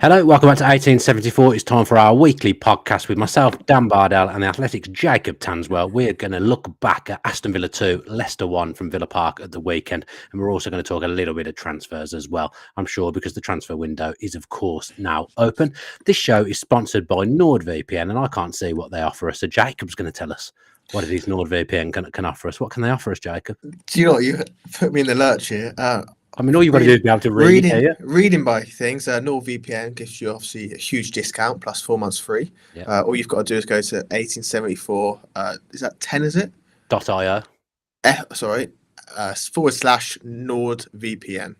Hello, welcome back to 1874. It's time for our weekly podcast with myself, Dan Bardell, and the Athletics' Jacob Tanswell. We're going to look back at Aston Villa 2, Leicester 1 from Villa Park at the weekend, and we're also going to talk a little bit of transfers as well, I'm sure, because the transfer window is, of course, now open. This show is sponsored by NordVPN, and I can't see what they offer us, so Jacob's going to tell us what it is NordVPN can offer us. What can they offer us, Jacob? Do you know what? You put me in the lurch here. I mean, all you've got to do is be able to read. Reading by things. NordVPN gives you obviously a huge discount plus 4 months free. Yep. All you've got to do is go to 1874. Is that 10? Is it? .io. / NordVPN.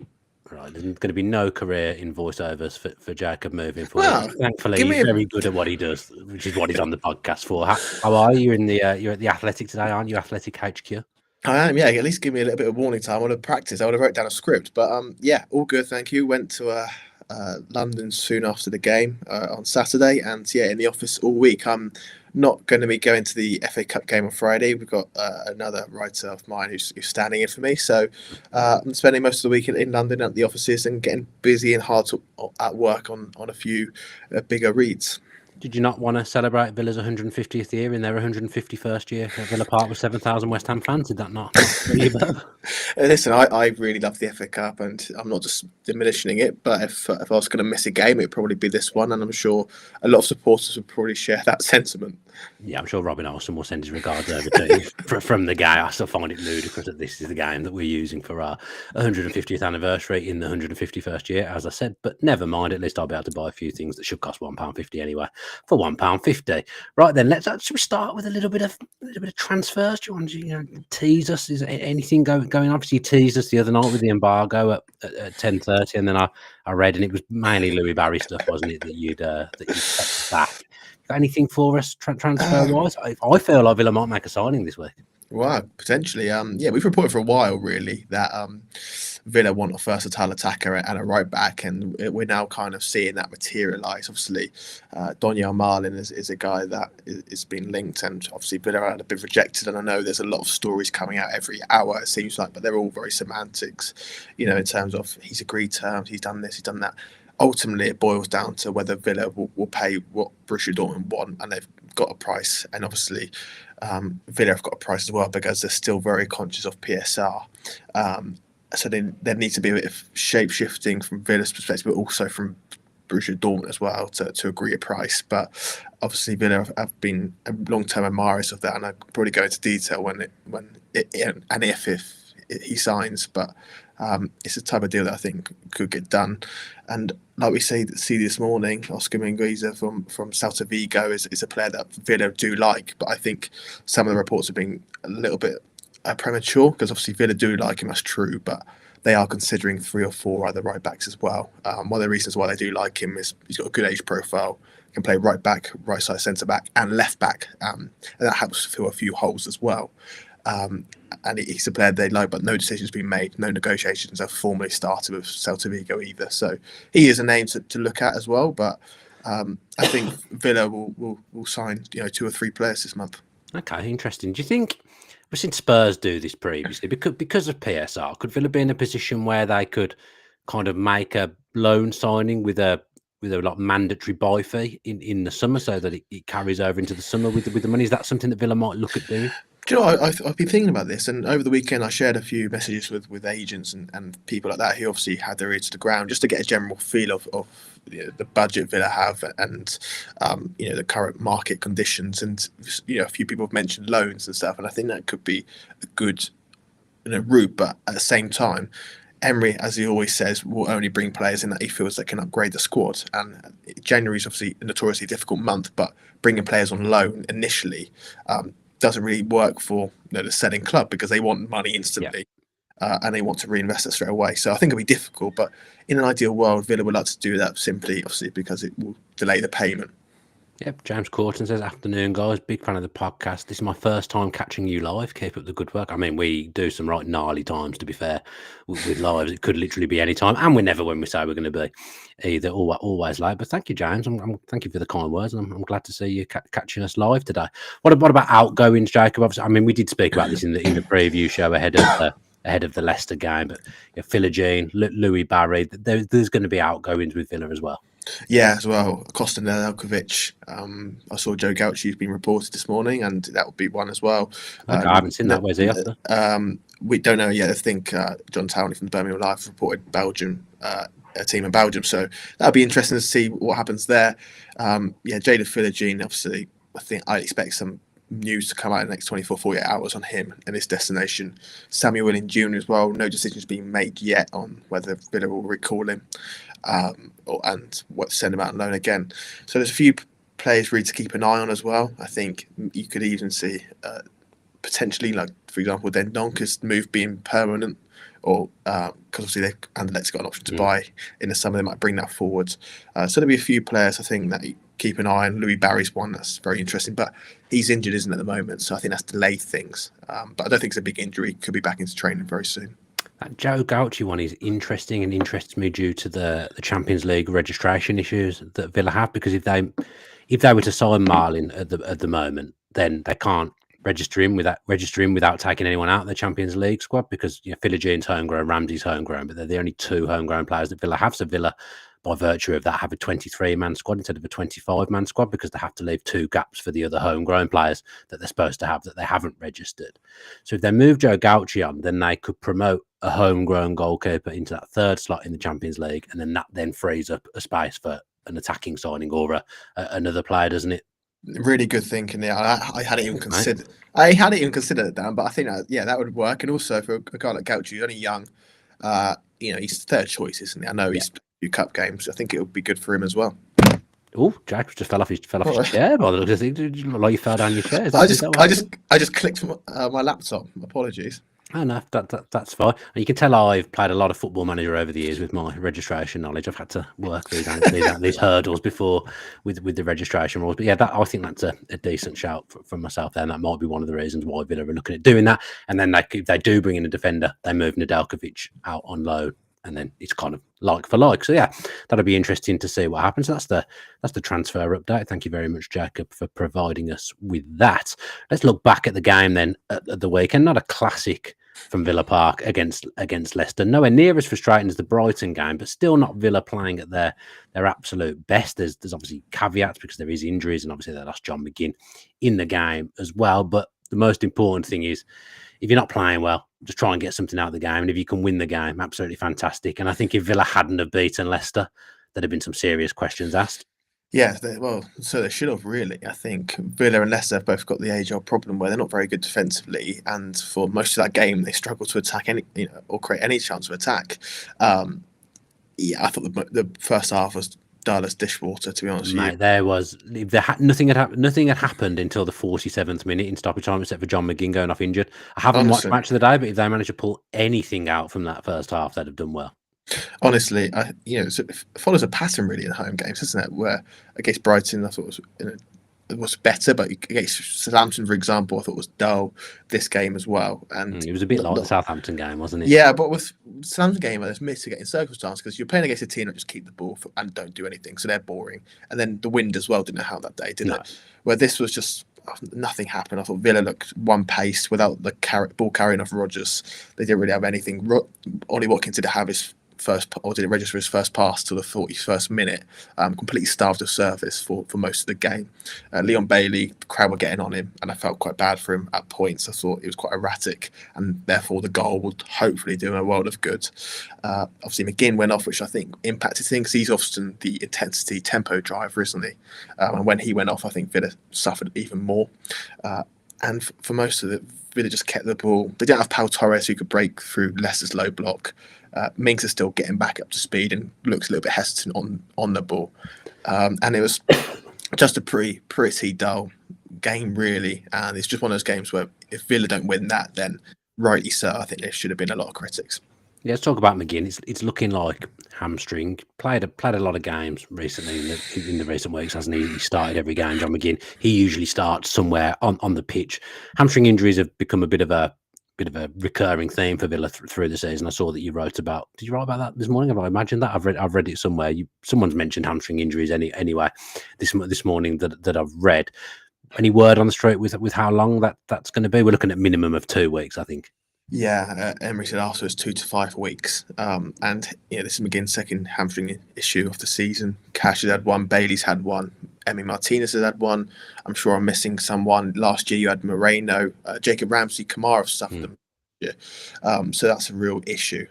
Right, there's going to be no career in voiceovers for Jacob moving forward. Well, thankfully, he's very good at what he does, which is what he's on the podcast for. How are you? You're at the Athletic today, aren't you? Athletic HQ. I am, yeah. At least give me a little bit of warning time. I want to practice. I would have wrote down a script, but yeah, all good. Thank you. Went to London soon after the game on Saturday, and yeah, in the office all week. I'm not going to be going to the FA Cup game on Friday. We've got another writer of mine who's standing in for me, so I'm spending most of the week in London at the offices and getting busy and hard at work on a few bigger reads. Did you not want to celebrate Villa's 150th year in their 151st year at Villa Park with 7,000 West Ham fans? Did that not? Listen, I really love the FA Cup, and I'm not just diminishing it, but if I was going to miss a game, it'd probably be this one, and I'm sure a lot of supporters would probably share that sentiment. Yeah, I'm sure Robin Olsen will send his regards over to you from the game. I still find it ludicrous that this is the game that we're using for our 150th anniversary in the 151st year, as I said. But never mind, at least I'll be able to buy a few things that should cost £1.50 anyway for £1.50. Right then, should we start with a little bit of transfers? Do you want to tease us? Is there anything going on? Obviously, you teased us the other night with the embargo at 10:30, and then I read, and it was mainly Louis Barry stuff, wasn't it, that you'd kept back. Got anything for us transfer wise? I feel like Villa might make a signing this week. Wow, potentially. Yeah, we've reported for a while really that Villa want a versatile attacker and a right back, and we're now kind of seeing that materialise. Obviously, Donyell Marlin is a guy that is being linked, and obviously Villa are a bit rejected. And I know there's a lot of stories coming out every hour, it seems like, but they're all very semantics, in terms of he's agreed terms, he's done this, he's done that. Ultimately, it boils down to whether Villa will pay what Borussia Dortmund want, and they've got a price. And obviously, Villa have got a price as well because they're still very conscious of PSR. So there needs to be a bit of shape-shifting from Villa's perspective, but also from Borussia Dortmund as well to agree a price. But obviously, Villa have been long-term admirers of that, and I'll probably go into detail when if he signs. But it's a type of deal that I think could get done. And like we see this morning, Oscar Mingueza from Celta Vigo is a player that Villa do like, but I think some of the reports have been a little bit premature, because obviously Villa do like him, that's true, but they are considering 3 or 4 other right backs as well. One of the reasons why they do like him is he's got a good age profile, can play right back, right side centre back, and left back, and that helps fill a few holes as well. And he's a player they like, but no decision's been made, no negotiations have formally started with Celta Vigo either. So he is a name to look at as well. But I think Villa will sign 2 or 3 players this month. Okay, interesting. Do you think we've seen Spurs do this previously because of PSR? Could Villa be in a position where they could kind of make a loan signing with a like mandatory buy fee in the summer, so that it carries over into the summer with the money? Is that something that Villa might look at doing? Do you know, I've been thinking about this, and over the weekend I shared a few messages with agents and people like that who obviously had their ear to the ground, just to get a general feel of the budget Villa have and the current market conditions. And a few people have mentioned loans and stuff, and I think that could be a good route. But at the same time, Emery, as he always says, will only bring players in that he feels that can upgrade the squad. And January is obviously a notoriously difficult month, but bringing players on loan initially doesn't really work for the selling club, because they want money instantly, and they want to reinvest it straight away. So I think it'll be difficult, but in an ideal world, Villa would like to do that simply, obviously, because it will delay the payment. Yep, James Corton says, afternoon, guys. Big fan of the podcast. This is my first time catching you live. Keep up the good work. I mean, we do some right gnarly times, to be fair, with lives. It could literally be any time, and we're never when we say we're going to be either always late. But thank you, James. Thank you for the kind words. I'm glad to see you catching us live today. What about outgoings, Jacob? Obviously, I mean, we did speak about this in the preview show ahead of the Leicester game, but Philogene, Louis Barry, there's going to be outgoings with Villa as well. Yeah, as well. Costa Nedeljkovic. I saw Joe Gauchi's been reported this morning, and that would be one as well. Okay, I haven't seen that. Where's he after? We don't know yet. I think John Townley from Birmingham Live reported Belgium, a team in Belgium. So that'll be interesting to see what happens there. Jada Philogene, obviously, I think I expect some news to come out in the next 24, 48 hours on him and his destination. Samuel Willing Jr. as well. No decisions being made yet on whether Villa will recall him and what send him out on loan again. So there's a few players really to keep an eye on as well. I think you could even see potentially, like for example, Dendonker's move being permanent, or because obviously Anderlecht's got an option to buy in the summer. They might bring that forward. So there'll be a few players I think that you keep an eye on. Louis Barry's one that's very interesting, but he's injured, isn't at the moment, so I think that's delayed things. But I don't think it's a big injury. Could be back into training very soon. That Joe Gauchi one is interesting and interests me due to the Champions League registration issues that Villa have. Because if they were to sign Marlin at the moment, then they can't register him without taking anyone out of the Champions League squad, because Philogene's homegrown, Ramsey's homegrown, but they're the only two homegrown players that Villa have. So Villa, by virtue of that, have a 23-man squad instead of a 25-man squad, because they have to leave two gaps for the other homegrown players that they're supposed to have that they haven't registered. So if they move Joe Gauchi on, then they could promote a homegrown goalkeeper into that third slot in the Champions League, and then that frees up a space for an attacking signing or another player, doesn't it? Really good thinking there. I hadn't even considered. I hadn't even considered that, but I think that would work. And also for a guy like Gauchi, he's only young. He's third choice, isn't he? I know he's played a few cup games. I think it would be good for him as well. Oh, Jack just fell off his chair. By the look of it, you look like you fell down your chair. I just clicked my laptop. Apologies. Oh, no, that's fine. And you can tell I've played a lot of Football Manager over the years with my registration knowledge. I've had to work these hurdles before with the registration rules. But yeah, I think that's a decent shout for myself there. And that might be one of the reasons why Villa are looking at doing that. And then if they do bring in a defender, they move Nedeljkovic out on loan. And then it's kind of like for like. So yeah, that'll be interesting to see what happens. That's the transfer update. Thank you very much, Jacob, for providing us with that. Let's look back at the game then at the weekend. Not a classic from Villa Park against Leicester. Nowhere near as frustrating as the Brighton game, but still not Villa playing at their absolute best. There's obviously caveats because there is injuries, and obviously they lost John McGinn in the game as well. But the most important thing is, if you're not playing well, just try and get something out of the game. And if you can win the game, absolutely fantastic. And I think if Villa hadn't have beaten Leicester, there'd have been some serious questions asked. Yeah, so they should have really. I think Villa and Leicester have both got the age-old problem where they're not very good defensively, and for most of that game they struggle to attack or create any chance of attack. I thought the first half was dull as dishwater, to be honest. Mate, nothing had happened until the 47th minute in stoppage time, except for John McGinn going off injured. I haven't watched Match of the Day, but if they managed to pull anything out from that first half, they'd have done well. Honestly, it follows a pattern really in home games, doesn't it? Where against Brighton, I thought it was better, but against Southampton, for example, I thought it was dull. This game as well, and it was a bit like the Southampton game, wasn't it? Yeah, but with Southampton game, there's mitigating circumstance because you're playing against a team that just keep the ball and don't do anything, so they're boring. And then the wind as well didn't help that day, did it? Where this was just nothing happened. I thought Villa looked one pace without the ball carrying off Rodgers. They didn't really have anything. Ollie Watkins didn't have his did it register his first pass to the 41st minute, completely starved of service for most of the game. Leon Bailey, the crowd were getting on him, and I felt quite bad for him at points. I thought it was quite erratic, and therefore the goal would hopefully do him a world of good. Obviously McGinn went off, which I think impacted things. He's often the intensity tempo driver, isn't he? And when he went off, I think Villa suffered even more. And for most of it, Villa just kept the ball. They didn't have Pau Torres who could break through Leicester's low block. Minks is still getting back up to speed and looks a little bit hesitant on the ball. And it was just a pretty dull game, really. And it's just one of those games where if Villa don't win that, then rightly so, I think there should have been a lot of critics. Yeah, let's talk about McGinn. It's looking like hamstring. Played a lot of games recently in the recent weeks, hasn't he? He started every game. John McGinn. He usually starts somewhere on the pitch. Hamstring injuries have become a bit of a recurring theme for Villa through the season. I saw that you wrote about. Did you write about that this morning? Have I imagined that? I've read it somewhere. Someone's mentioned hamstring injuries anyway. This morning that I've read. Any word on the street with how long that's going to be? We're looking at minimum of 2 weeks, I think. Yeah, Emery said afterwards 2 to 5 weeks. And this is McGinn's second hamstring issue of the season. Cash has had one, Bailey's had one, Emmy Martinez has had one. I'm sure I'm missing someone. Last year you had Moreno, Jacob Ramsey, Kamara suffered them. Yeah. So that's a real issue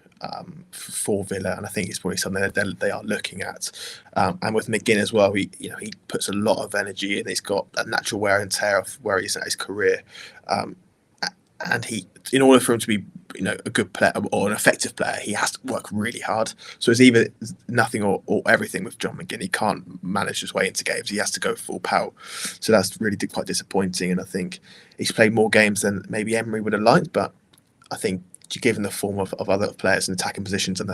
for Villa, and I think it's probably something that they are looking at. And with McGinn as well, he puts a lot of energy in. He's got a natural wear and tear of where he's at his career. And in order for him to be, a good player or an effective player, he has to work really hard. So it's either nothing or everything with John McGinn. He can't manage his way into games. He has to go full power. So that's really quite disappointing. And I think he's played more games than maybe Emery would have liked. But I think, given the form of other players in attacking positions and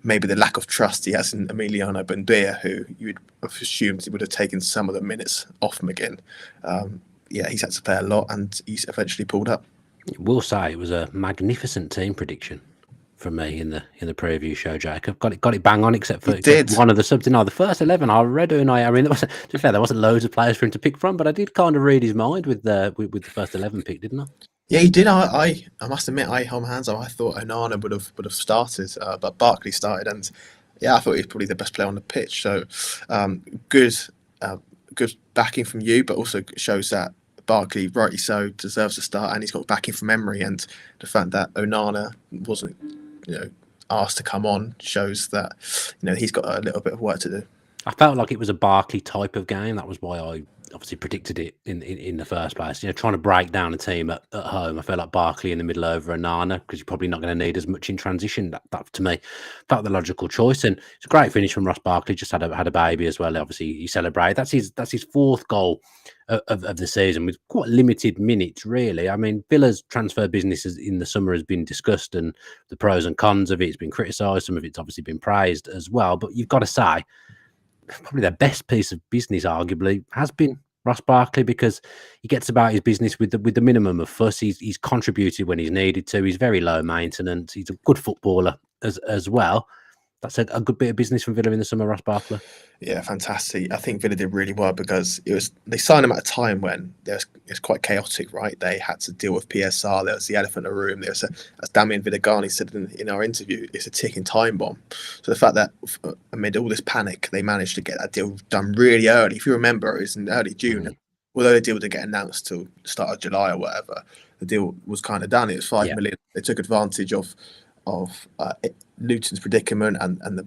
maybe the lack of trust he has in Emiliano Buendia, who you would have assumed he would have taken some of the minutes off McGinn. He's had to play a lot, and he's eventually pulled up. We'll say it was a magnificent team prediction from me in the preview show, Jacob. Got it bang on, except for one of the subs. No, the first 11, I read Unai. I mean, to be fair, there wasn't loads of players for him to pick from, but I did kind of read his mind with the first 11 pick, didn't I? Yeah, he did. I must admit, I thought Onana would have started, but Barkley started, and I thought he was probably the best player on the pitch. So good backing from you, but also shows that Barkley, rightly so, deserves a start, and he's got backing from Emery. And the fact that Onana wasn't, asked to come on shows that, he's got a little bit of work to do. I felt like it was a Barkley type of game. That was why I obviously predicted it in the first place. Trying to break down a team at home, I felt like Barkley in the middle over Onana, because you're probably not going to need as much in transition. That to me felt the logical choice, and it's a great finish from Ross Barkley. Just had a baby as well. Obviously, he celebrated. That's his fourth goal of the season, with quite limited minutes, really. I mean, Villa's transfer business in the summer has been discussed, and the pros and cons of it's been criticised. Some of it's obviously been praised as well. But you've got to say, probably their best piece of business, arguably, has been Ross Barkley, because he gets about his business with the minimum of fuss. He's contributed when he's needed to. He's very low maintenance. He's a good footballer as well. That's a good bit of business from Villa in the summer, Ross Barkley. Yeah, fantastic. I think Villa did really well, because they signed him at a time when it's quite chaotic, right? They had to deal with PSR. There was the elephant in the room. There was, as Damian Vidagani said in our interview, it's a ticking time bomb. So the fact that amid all this panic, they managed to get that deal done really early. If you remember, it was in early June. Although the deal didn't get announced till the start of July or whatever, the deal was kind of done. It was 5 million. They took advantage of Luton's predicament and the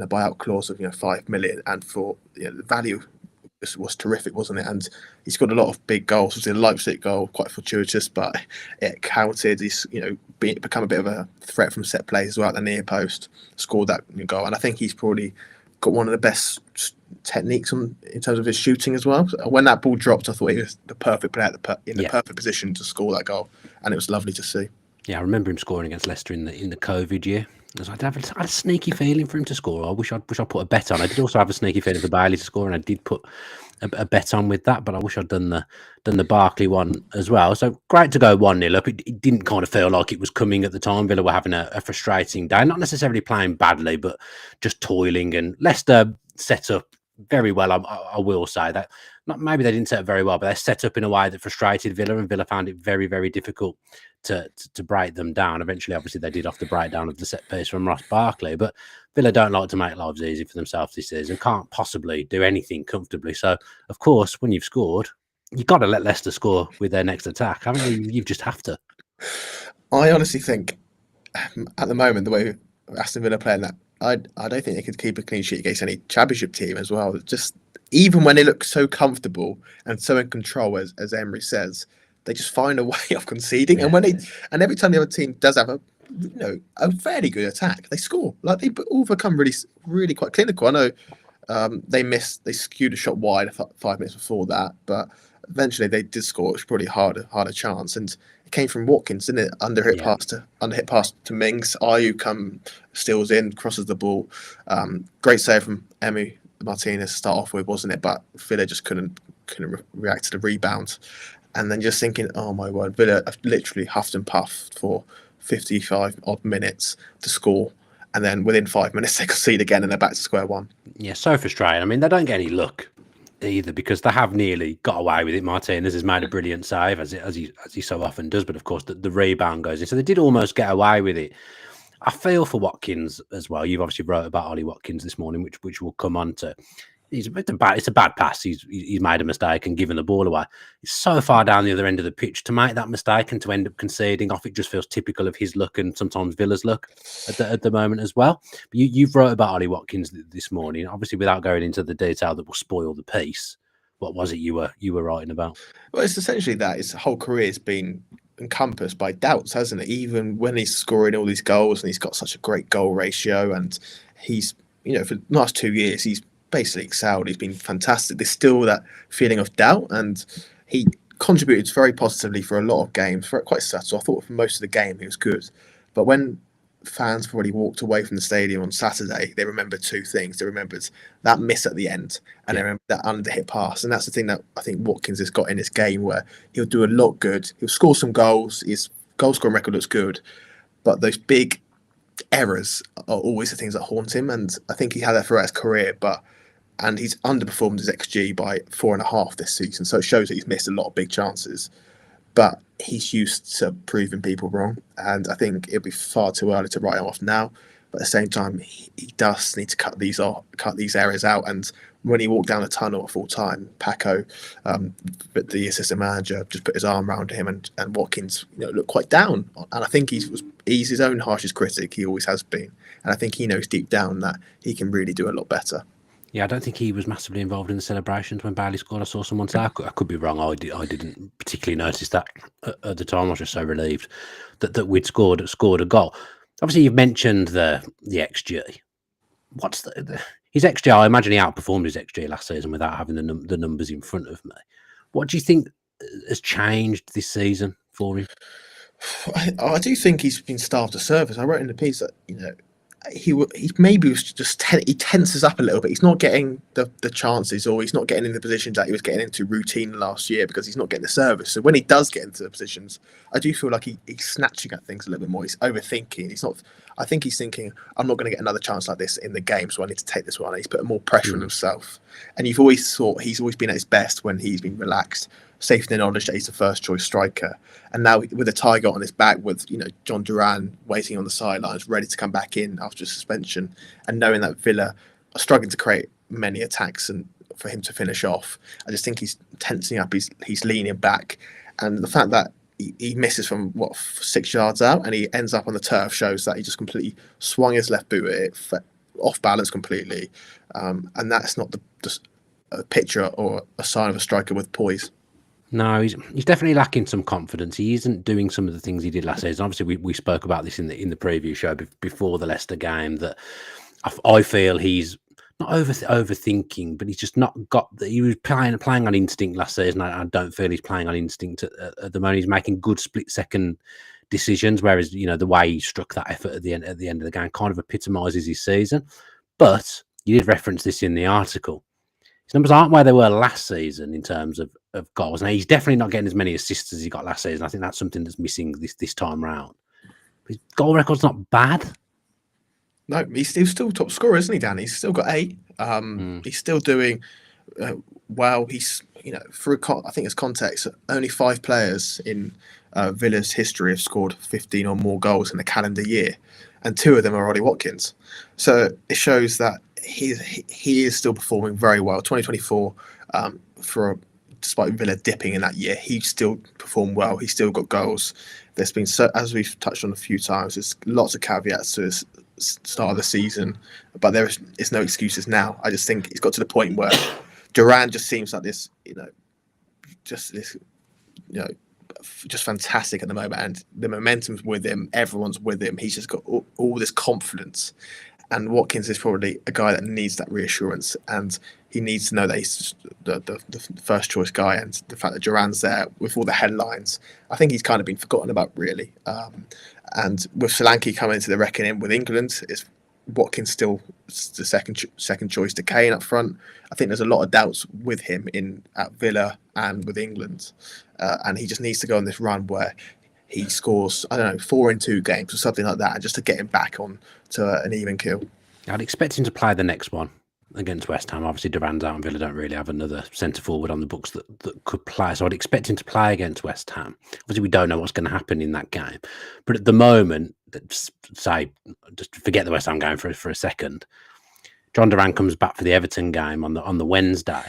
buyout clause of 5 million, and for the value was terrific, wasn't it? And he's got a lot of big goals. It was a Leipzig goal, quite fortuitous, but it counted. He's become a bit of a threat from set plays as well at the near post. Scored that goal, and I think he's probably got one of the best techniques in terms of his shooting as well. So when that ball dropped, I thought he was the perfect player in the perfect position to score that goal, and it was lovely to see. Yeah, I remember him scoring against Leicester in the COVID year. I had a sneaky feeling for him to score. I wish I'd put a bet on. I did also have a sneaky feeling for Bailey to score, and I did put a bet on with that. But I wish I'd done the Barkley one as well. So great to go 1-0 up. It didn't kind of feel like it was coming at the time. Villa were having a frustrating day, not necessarily playing badly, but just toiling. And Leicester set up very well. I will say that. Maybe they didn't set up very well, but they set up in a way that frustrated Villa, and Villa found it very, very difficult to break them down. Eventually, obviously, they did off the breakdown of the set piece from Ross Barkley, but Villa don't like to make lives easy for themselves this season, can't possibly do anything comfortably. So, of course, when you've scored, you've got to let Leicester score with their next attack, haven't you? You just have to. I honestly think, at the moment, the way Aston Villa are playing that, I don't think they could keep a clean sheet against any championship team as well. Just even when they look so comfortable and so in control, as Emery says, they just find a way of conceding. Yeah. And every time the other team does have a fairly good attack, they score. Like, they all become really, really quite clinical. I know they skewed a shot wide 5 minutes before that, but eventually they did score. It was probably harder chance, and it came from Watkins, didn't it? Underhit pass to Mings. Ayew steals in, crosses the ball. Great save from Emmy Martinez to start off with, wasn't it? But Villa just couldn't react to the rebound. And then just thinking, oh my word, Villa literally huffed and puffed for 55 odd minutes to score. And then within 5 minutes, they concede again and they're back to square one. Yeah, so frustrating. I mean, they don't get any luck either, because they have nearly got away with it. Martinez has made a brilliant save, as he so often does, but of course the rebound goes in. So they did almost get away with it. I feel for Watkins as well. You've obviously wrote about Ollie Watkins this morning, which we'll come on to. It's a bad pass. He's made a mistake and given the ball away. He's so far down the other end of the pitch to make that mistake and to end up conceding off. It just feels typical of his luck and sometimes Villa's luck at the moment as well. But you've wrote about Ollie Watkins this morning, obviously without going into the detail that will spoil the piece. What was it you were writing about? Well, it's essentially that his whole career has been encompassed by doubts, hasn't it? Even when he's scoring all these goals and he's got such a great goal ratio, and he's, for the last 2 years, he's basically excelled. He's been fantastic. There's still that feeling of doubt, and he contributed very positively for a lot of games, quite subtle. I thought for most of the game he was good, but when fans probably walked away from the stadium on Saturday, they remembered two things. They remembered that miss at the end, and they remembered that under-hit pass. And that's the thing that I think Watkins has got in his game, where he'll do a lot good. He'll score some goals. His goal-scoring record looks good, but those big errors are always the things that haunt him. And I think he had that throughout his career, and he's underperformed his XG by 4.5 this season. So it shows that he's missed a lot of big chances. But he's used to proving people wrong, and I think it'll be far too early to write him off now. But at the same time, he does need to cut these areas out. And when he walked down the tunnel at full time, Paco, the assistant manager, just put his arm around him, and Watkins, looked quite down. And I think he's his own harshest critic. He always has been, and I think he knows deep down that he can really do a lot better. Yeah, I don't think he was massively involved in the celebrations when Bailey scored. I saw someone say, I could be wrong. I didn't particularly notice that at the time. I was just so relieved that we'd scored a goal. Obviously, you've mentioned the XG. What's his XG? I imagine he outperformed his XG last season without having the numbers in front of me. What do you think has changed this season for him? I do think he's been starved of service. I wrote in the piece that he maybe was just he tenses up a little bit. He's not getting the chances, or he's not getting in the positions that he was getting into routine last year because he's not getting the service. So when he does get into the positions, I do feel like he's snatching at things a little bit more. He's overthinking. He's not. I think he's thinking, I'm not going to get another chance like this in the game, so I need to take this one. And he's putting more pressure on himself. And you've always thought he's always been at his best when he's been relaxed, safe in the knowledge that he's the first choice striker. And now with a tiger on his back, with John Duran waiting on the sidelines, ready to come back in after suspension, and knowing that Villa are struggling to create many attacks and for him to finish off, I just think he's tensing up. He's leaning back, and the fact that he misses from 6 yards out and he ends up on the turf shows that he just completely swung his left boot at it, off balance completely, and that's not a picture or a sign of a striker with poise. No, he's definitely lacking some confidence. He isn't doing some of the things he did last season. Obviously, we spoke about this in the preview show before the Leicester game, that I feel he's not overthinking, but he's just not got. He was playing on instinct last season. I don't feel he's playing on instinct at the moment. He's making good split-second decisions, whereas the way he struck that effort at the end of the game kind of epitomises his season. But you did reference this in the article. His numbers aren't where they were last season in terms of goals. Now, he's definitely not getting as many assists as he got last season. I think that's something that's missing this time round. His goal record's not bad. No, he's still top scorer, isn't he, Dan? He's still got 8. He's still doing well. He's, I think as context, only 5 players in Villa's history have scored 15 or more goals in a calendar year, and 2 of them are Ollie Watkins. So it shows that he is still performing very well. 2024, despite Villa dipping in that year, he still performed well. He still got goals. There's been, as we've touched on a few times, there's lots of caveats to his start of the season, but there is no excuses now. I just think it's got to the point where Duran just seems like this, just fantastic at the moment, and the momentum's with him. Everyone's with him. He's just got all this confidence. And Watkins is probably a guy that needs that reassurance, and he needs to know that he's the first choice guy. And the fact that Duran's there with all the headlines, I think he's kind of been forgotten about, really. And with Solanke coming into the reckoning with England, is Watkins still the second choice to Kane up front? I think there's a lot of doubts with him at Villa and with England, and he just needs to go on this run where he scores, 4 in 2 games or something like that, and just to get him back on to an even keel. I'd expect him to play the next one. against West Ham. Obviously, Duran's out and Villa don't really have another centre forward on the books that could play. So I'd expect him to play against West Ham. Obviously, we don't know what's going to happen in that game. But at the moment, say, just forget the West Ham game for a second. John Duran comes back for the Everton game on the Wednesday.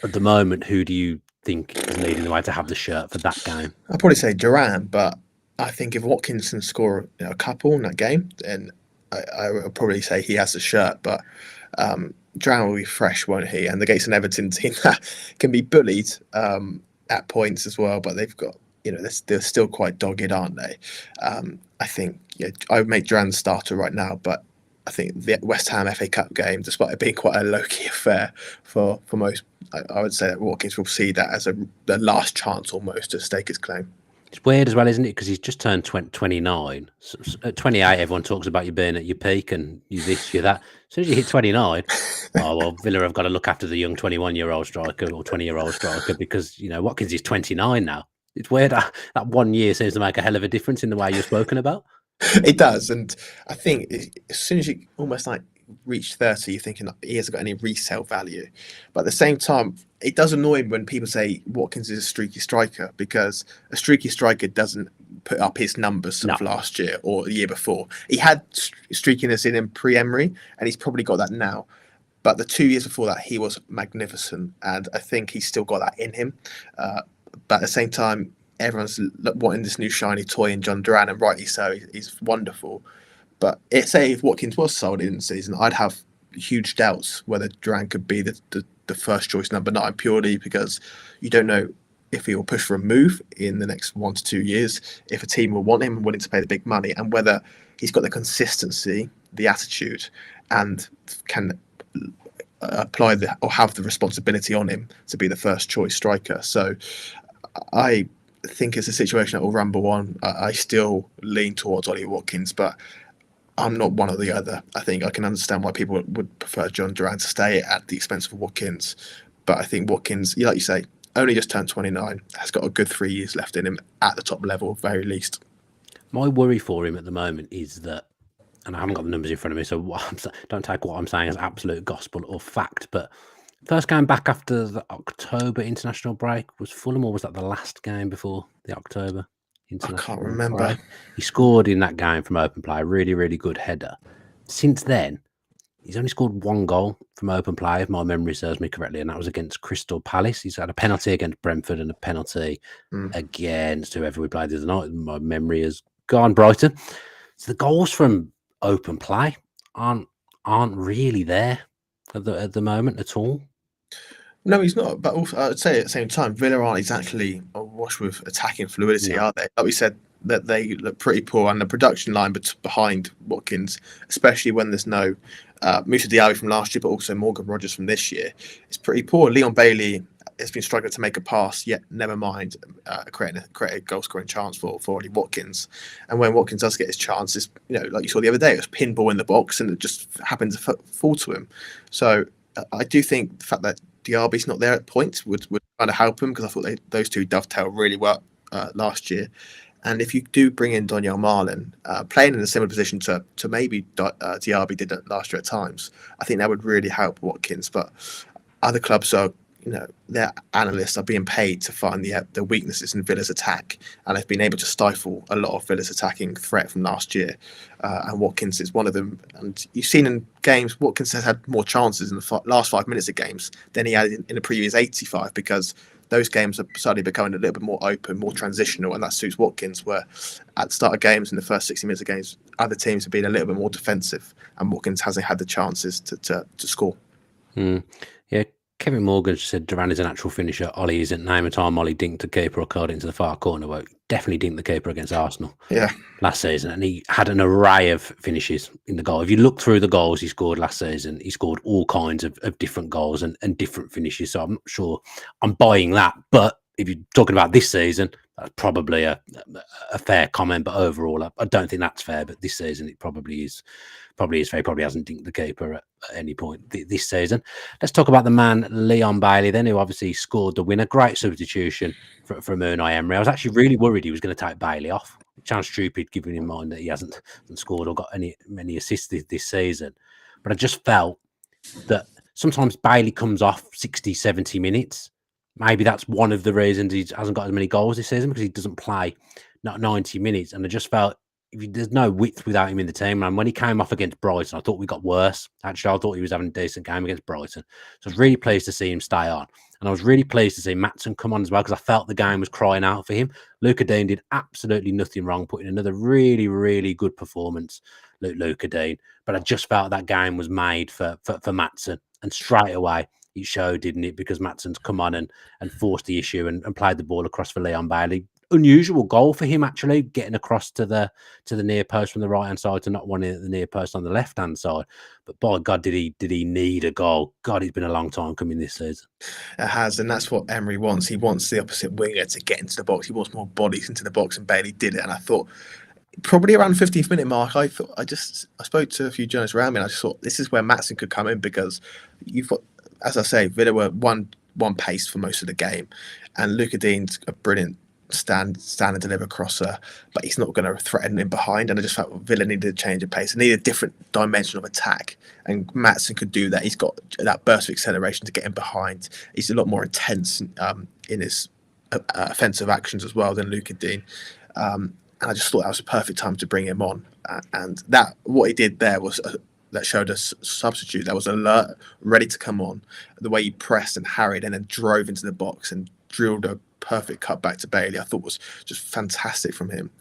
At the moment, who do you think is leading the way to have the shirt for that game? I'd probably say Duran, but I think if Watkins can score a couple in that game, then I would probably say he has the shirt. But Duran will be fresh, won't he? And against an Everton team that can be bullied at points as well, but they've got, they're still quite dogged, aren't they? I think I would make Duran starter right now, but I think the West Ham FA Cup game, despite it being quite a low-key affair for most, I would say that Watkins will see that as the last chance almost to stake his claim. It's weird as well, isn't it? Because he's just turned 29. So at 28, everyone talks about you being at your peak and you this, you that. As soon as you hit 29, Villa have got to look after the young 21-year-old striker or 20-year-old striker because, Watkins is 29 now. It's weird. That 1 year seems to make a hell of a difference in the way you're spoken about. It does, and I think as soon as you almost reach 30, you're thinking he hasn't got any resale value. But at the same time, it does annoy me when people say Watkins is a streaky striker, because a streaky striker doesn't put up his numbers of last year or the year before. He had streakiness in him pre-Emery, and he's probably got that now. But the 2 years before that, he was magnificent, and I think he's still got that in him. But at the same time, everyone's wanting this new shiny toy in John Duran, and rightly so. He's wonderful. But say if Watkins was sold in the season, I'd have huge doubts whether Duran could be the first choice number 9, purely because you don't know if he will push for a move in the next 1 to 2 years, if a team will want him and willing to pay the big money, and whether he's got the consistency, the attitude, and can apply or have the responsibility on him to be the first choice striker. So I think it's a situation that will rumble on. I still lean towards Ollie Watkins, but I'm not one or the other. I think I can understand why people would prefer John Duran to stay at the expense of Watkins. But I think Watkins, like you say, only just turned 29, has got a good 3 years left in him at the top level, very least. My worry for him at the moment is that, and I haven't got the numbers in front of me, so don't take what I'm saying as absolute gospel or fact, but first game back after the October international break was Fulham, or was that the last game before the October international break? I can't remember. He scored in that game from open play, a really, really good header. Since then, he's only scored 1 goal from open play, if my memory serves me correctly, and that was against Crystal Palace. He's had a penalty against Brentford and a penalty against whoever we played the other night. My memory has gone. Brighton. So the goals from open play aren't really there at the moment at all. No, he's not. But also, I'd say at the same time, Villa aren't exactly awash with attacking fluidity, are they? Like we said, that they look pretty poor, and the production line behind Watkins, especially when there's no Moussa Diaby from last year, but also Morgan Rogers from this year, is pretty poor. Leon Bailey has been struggling to make a pass, yet never mind create a goal scoring chance for Ollie Watkins. And when Watkins does get his chances, like you saw the other day, it was pinball in the box, and it just happened to fall to him. So I do think the fact that Diaby's not there at points would kind of help him, because I thought those two dovetail really well last year. And if you do bring in Donyell Marlin, playing in a similar position to maybe Diaby did last year at times, I think that would really help Watkins. But other clubs are, their analysts are being paid to find the weaknesses in Villa's attack, and they've been able to stifle a lot of Villa's attacking threat from last year. And Watkins is one of them. And you've seen in games, Watkins has had more chances in the last 5 minutes of games than he had in the previous 85, because those games are suddenly becoming a little bit more open, more transitional, and that suits Watkins, where at the start of games, in the first 60 minutes of games, other teams have been a little bit more defensive, and Watkins hasn't had the chances to score. Yeah, Kevin Morgan said Duran is an actual finisher. Ollie isn't. Name a time Ollie dinked a keeper or curled into the far corner. Well, definitely dinked the keeper against Arsenal last season, and he had an array of finishes in the goal. If you look through the goals he scored last season, he scored all kinds of different goals and different finishes. So I'm not sure I'm buying that. But if you're talking about this season, that's probably a fair comment. But overall, I don't think that's fair. But this season, it probably is fair. He probably hasn't dinked the keeper at any point this season. Let's talk about the man Leon Bailey then, who obviously scored the winner. Great substitution from Unai Emery. I was actually really worried he was going to take Bailey off. It sounds stupid given in mind that he hasn't scored or got many assists this season. But I just felt that sometimes Bailey comes off 60, 70 minutes. Maybe that's one of the reasons he hasn't got as many goals this season, because he doesn't play not 90 minutes. And I just felt there's no width without him in the team. And when he came off against Brighton, I thought we got worse. Actually, I thought he was having a decent game against Brighton. So I was really pleased to see him stay on. And I was really pleased to see Maatsen come on as well, because I felt the game was crying out for him. Luca Dean did absolutely nothing wrong, putting another really, really good performance, Luca Dean. But I just felt that game was made for Maatsen. And straight away, it showed, didn't it? Because Maatsen's come on and forced the issue and played the ball across for Leon Bailey. Unusual goal for him, actually, getting across to the near post from the right hand side to not one at the near post on the left hand side. But by God, did he need a goal? God, it's been a long time coming this season. It has, and that's what Emery wants. He wants the opposite winger to get into the box. He wants more bodies into the box, and Bailey did it. And I thought, probably around the 15th minute mark, I spoke to a few journalists around me, and I just thought this is where Maatsen could come in, because you've got, as I say, Villa were one pace for most of the game, and Luca Dean's a brilliant stand and deliver crosser, but he's not going to threaten him behind. And I just felt Villa needed a change of pace. They needed a different dimension of attack, and Maatsen could do that. He's got that burst of acceleration to get him behind. He's a lot more intense in his offensive actions as well than Luca Dean. And I just thought that was a perfect time to bring him on. And that what he did there was that showed us substitute that was alert, ready to come on. The way he pressed and harried and then drove into the box and drilled a perfect cut back to Bailey, I thought was just fantastic from him.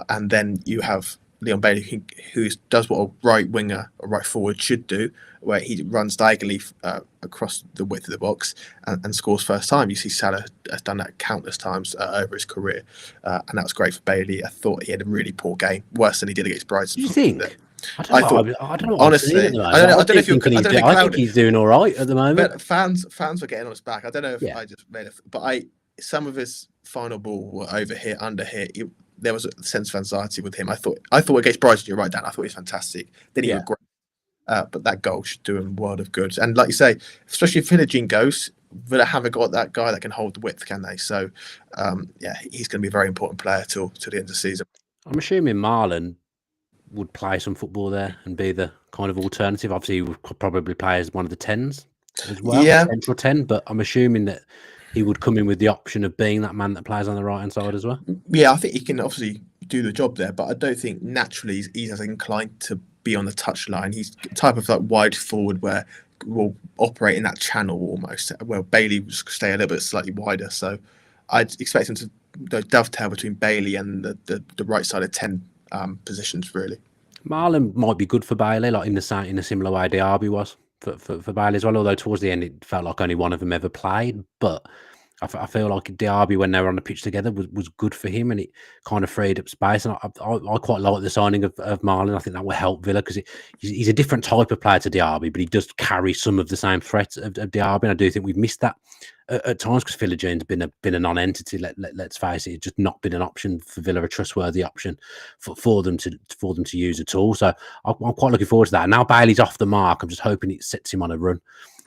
And then you have Leon Bailey, who does what a right winger or right forward should do, where he runs diagonally across the width of the box and scores first time. You see Salah has done that countless times over his career, and that was great for Bailey. I thought he had a really poor game, worse than he did against Brighton. You think? I don't know. Honestly, I don't know if you're. I think he's doing all right at the moment. But fans were getting on his back. I don't know if I just made it, but some of his final ball were over here, under here. There was a sense of anxiety with him. I thought against Brighton, you're right, Dan. I thought he was fantastic. Then he was great. But that goal should do him a world of good. And like you say, especially if Philogene goes, Villa haven't got that guy that can hold the width, can they? So, he's going to be a very important player till the end of the season. I'm assuming Marlon would play some football there and be the kind of alternative. Obviously, he would probably play as one of the 10s as well, central 10. But I'm assuming that he would come in with the option of being that man that plays on the right hand side as well. Yeah, I think he can obviously do the job there, but I don't think naturally he's as inclined to be on the touchline. He's the type of like wide forward where will operate in that channel almost, where Bailey will stay a little bit slightly wider. So I'd expect him to dovetail between Bailey and the right side of 10 positions, really. Marlon might be good for Bailey, like in a similar way Diaby was for Bailey as well, although towards the end it felt like only one of them ever played. But I feel like Diaby, when they were on the pitch together, was good for him, and it kind of freed up space. And I quite like the signing of Marlon. I think that will help Villa, because he's a different type of player to Diaby, but he does carry some of the same threats of Diaby. And I do think we've missed that at times, because Philogene's been a non-entity. Let's face it, it's just not been an option for Villa, a trustworthy option for them to use at all. So I'm quite looking forward to that. And now Bailey's off the mark, I'm just hoping it sets him on a run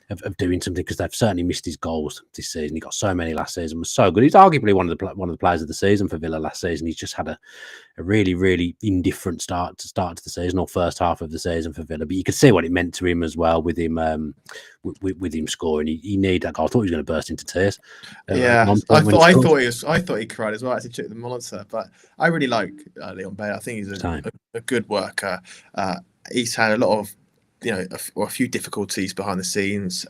of doing something, because they've certainly missed his goals this season. He got so many last season, was so good. He's arguably one of the players of the season for Villa last season. He's just had a really, really indifferent start to the season, or first half of the season for Villa. But you could see what it meant to him as well with him with him scoring. He needed that goal. I thought he was going to burst into tears. I thought he cried as well as he took the monitor. But I really like Leon Bailey. I think he's a good worker. He's had a lot of a few difficulties behind the scenes.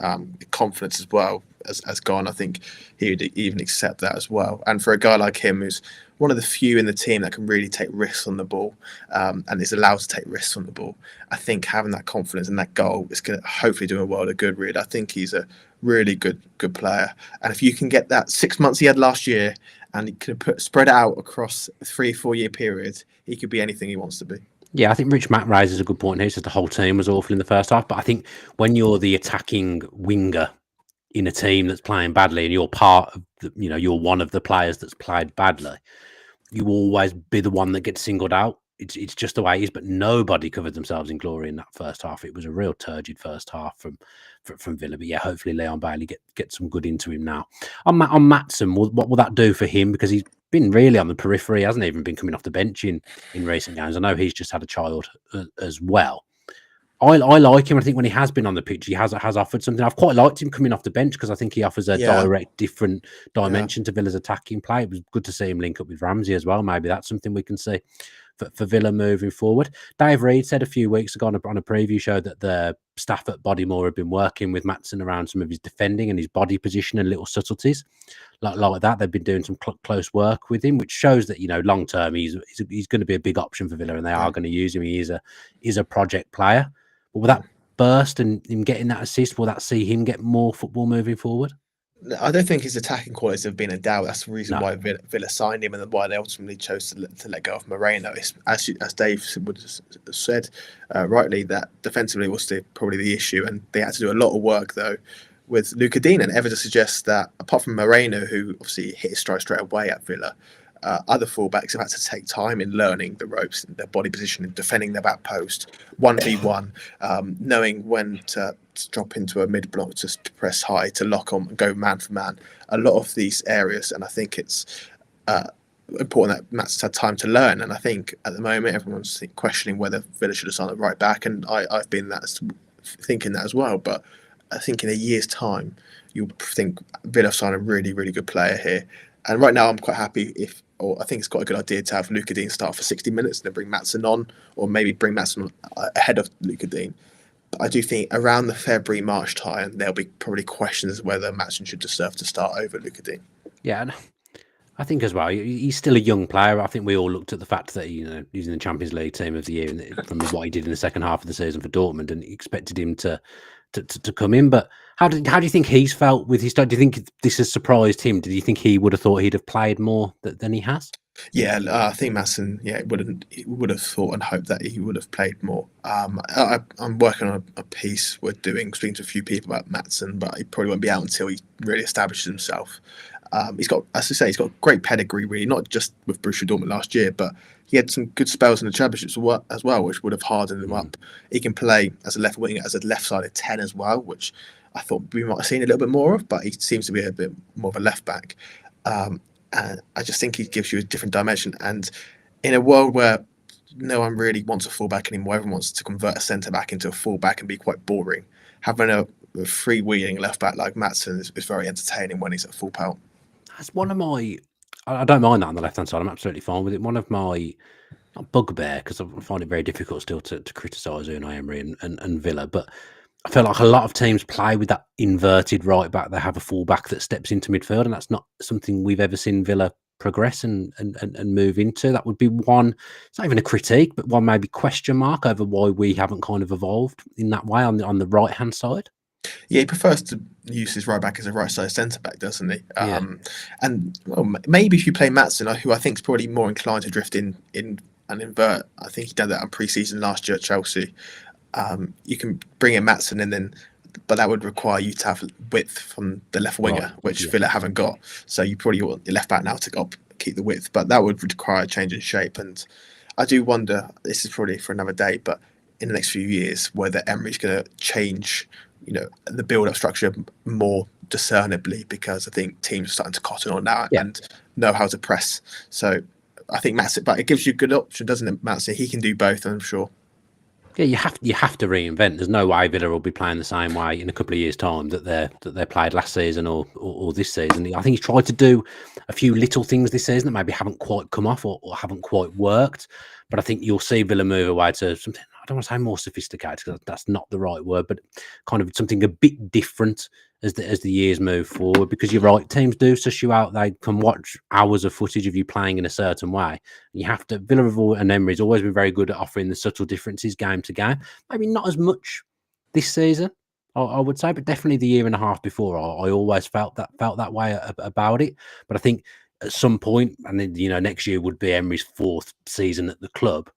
Confidence as well has gone. I think he would even accept that as well. And for a guy like him, who's one of the few in the team that can really take risks on the ball, and is allowed to take risks on the ball, I think having that confidence and that goal is going to hopefully do a world of good. Really, I think he's a really good player. And if you can get that 6 months he had last year, and he can spread it out across a 3-4 year period, he could be anything he wants to be. Yeah, I think Rich Mack raises a good point here. He says the whole team was awful in the first half. But I think when you're the attacking winger in a team that's playing badly, and you're part of you're one of the players that's played badly, you always be the one that gets singled out. It's just the way it is. But nobody covered themselves in glory in that first half. It was a real turgid first half from Villa. But yeah, hopefully Leon Bailey get some good into him now. On Maatsen, what will that do for him? Because he's been really on the periphery. He hasn't even been coming off the bench in recent games. I know he's just had a child as well. I like him. I think when he has been on the pitch, he has offered something. I've quite liked him coming off the bench because I think he offers a Yeah, direct, different yeah, dimension to Villa's attacking play. It was good to see him link up with Ramsey as well. Maybe that's something we can see for Villa moving forward. Dave Reed said a few weeks ago on a preview show that the staff at Bodymore have been working with Maatsen around some of his defending and his body position and little subtleties like that. They've been doing some close work with him, which shows that long term he's going to be a big option for Villa, and they are going to use him. He is a project player. But will that burst and him getting that assist, will that see him get more football moving forward? I don't think his attacking qualities have been in doubt. That's the reason No. why Villa signed him and why they ultimately chose to let go of Moreno. As Dave would have said rightly, that defensively was probably the issue, and they had to do a lot of work though with Luca Dean, and evidence suggests that apart from Moreno, who obviously hit his stride straight away at Villa, other fullbacks have had to take time in learning the ropes, their body position, and defending their back post, 1v1, knowing when to drop into a mid block, to press high, to lock on and go man for man. A lot of these areas, and I think it's important that Matt's had time to learn. And I think at the moment everyone's questioning whether Villa should have signed a right back, and I've been thinking that as well. But I think in a year's time, you'll think Villa signed a really, really good player here. And right now, I'm quite happy I think it's quite a good idea to have Luca Dean start for 60 minutes and then bring Maatsen on, or maybe bring Maatsen ahead of Luca Dean. But I do think around the February, March time, there'll be probably questions whether Maatsen should deserve to start over Luca Dean. Yeah, and I think as well, he's still a young player. I think we all looked at the fact that he's in the Champions League Team of the Year from what he did in the second half of the season for Dortmund, and expected him to come in. But how do you think he's felt with his start? Do you think this has surprised him? Did you think he would have thought he'd have played more than he has? Yeah, I think Maatsen, he would have thought and hoped that he would have played more. I'm working on a piece we're doing, speaking to a few people about Maatsen, but he probably won't be out until he really establishes himself. He's got, as I say, he's got great pedigree, really, not just with Borussia Dortmund last year, but he had some good spells in the championships as well, which would have hardened him up. He can play as a left winger, as a left-sided 10 as well, which I thought we might have seen a little bit more of, but he seems to be a bit more of a left back. And I just think he gives you a different dimension. And in a world where no one really wants a fullback anymore, everyone wants to convert a centre back into a fullback and be quite boring. Having a freewheeling left back like Maatsen is very entertaining when he's at full pelt. That's one of my. I don't mind that on the left hand side. I'm absolutely fine with it. One of my, not bugbear, because I find it very difficult still to criticise Unai Emery and Villa, but I feel like a lot of teams play with that inverted right back. They have a full back that steps into midfield, and that's not something we've ever seen Villa progress and move into. That would be one. It's not even a critique, but one maybe question mark over why we haven't kind of evolved in that way on the right hand side. Yeah, he prefers to use his right back as a right side centre back, doesn't he? Yeah. And maybe if you play Maatsen, who I think is probably more inclined to drift in and invert. I think he did that on pre-season last year at Chelsea. You can bring in Maatsen but that would require you to have width from the left winger, which Villa haven't got. So you probably want your left back now to keep the width, but that would require a change in shape. And I do wonder, this is probably for another day, but in the next few years, whether Emery's going to change, the build-up structure more discernibly, because I think teams are starting to cotton on that and know how to press. So I think Maatsen, but it gives you a good option, doesn't it, Maatsen? He can do both, I'm sure. Yeah, you have to reinvent. There's no way Villa will be playing the same way in a couple of years' time that they played last season or this season. I think he's tried to do a few little things this season that maybe haven't quite come off or haven't quite worked. But I think you'll see Villa move away to something, I don't want to say more sophisticated, because that's not the right word, but kind of something a bit different as the years move forward. Because you're right, teams do suss you out. They can watch hours of footage of you playing in a certain way. You have to. Villa and Emery's always been very good at offering the subtle differences game to game. Maybe not as much this season, I would say, but definitely the year and a half before, I always felt that way about it. But I think at some point, and then next year would be Emery's 4th season at the club,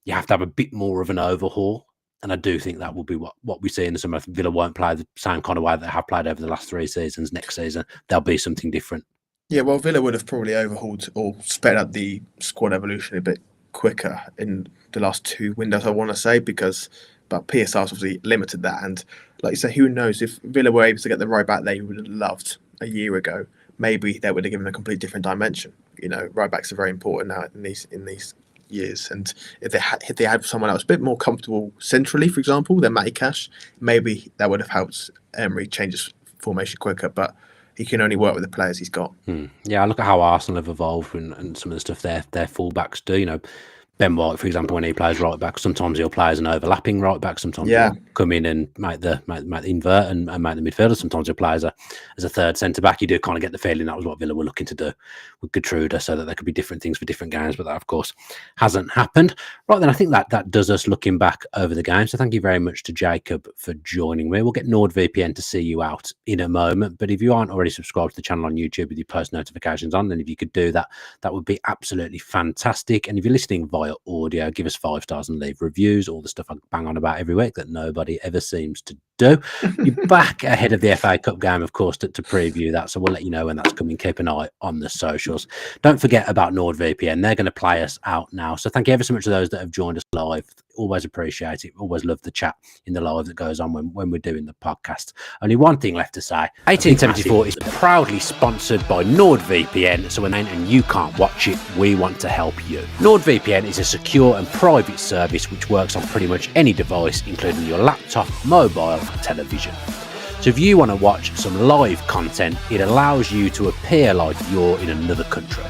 you have to have a bit more of an overhaul. And I do think that will be what we see in the summer. Villa won't play the same kind of way that they have played over the last 3 seasons. Next season, there'll be something different. Yeah, well, Villa would have probably overhauled or sped up the squad evolution a bit quicker in the last 2 windows, I want to say, but PSR's obviously limited that. And like you say, who knows, if Villa were able to get the right back they would have loved a year ago, maybe they would have given a complete different dimension. Right backs are very important now in these years. And if they had someone else a bit more comfortable centrally, for example, than Matty Cash, maybe that would have helped Emery change his formation quicker. But he can only work with the players he's got. Yeah, I look at how Arsenal have evolved and some of the stuff their fullbacks do. You know, Ben White, for example, when he plays right back, sometimes he'll play as an overlapping right back. Sometimes he'll come in and make the invert and make the midfielder. Sometimes he'll play as a third centre back. You do kind of get the feeling that was what Villa were looking to do with Gertruda, so that there could be different things for different games. But that, of course, hasn't happened. Right then, I think that does us looking back over the game. So thank you very much to Jacob for joining me. We'll get NordVPN to see you out in a moment. But if you aren't already subscribed to the channel on YouTube with your post notifications on, then if you could do that, that would be absolutely fantastic. And if you're listening via audio, give us 5 stars and leave reviews, all the stuff I bang on about every week that nobody ever seems to do. You're back ahead of the FA Cup game, of course, to preview that, so we'll let you know when that's coming. Keep an eye on the socials. Don't forget about NordVPN. They're going to play us out now, so thank you ever so much to those that have joined us live. Always appreciate it. Always love the chat in the live that goes on when we're doing the podcast. Only one thing left to say: 1874 is proudly sponsored by NordVPN, so when and you can't watch it, we want to help you. NordVPN is a secure and private service which works on pretty much any device, including your laptop, mobile, and television. So if you want to watch some live content, it allows you to appear like you're in another country.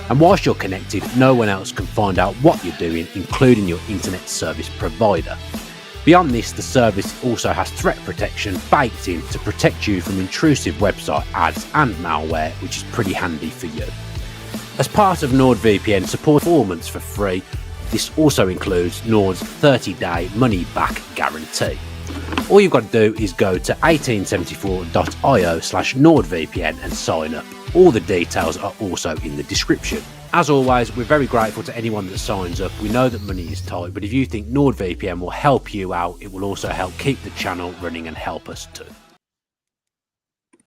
And whilst you're connected, no one else can find out what you're doing, including your internet service provider. Beyond this, the service also has threat protection baked in to protect you from intrusive website ads and malware, which is pretty handy for you. As part of NordVPN support performance for free, this also includes Nord's 30-day money-back guarantee. All you've got to do is go to 1874.io/NordVPN and sign up. All the details are also in the description. As always, we're very grateful to anyone that signs up. We know that money is tight, but if you think NordVPN will help you out, it will also help keep the channel running and help us too.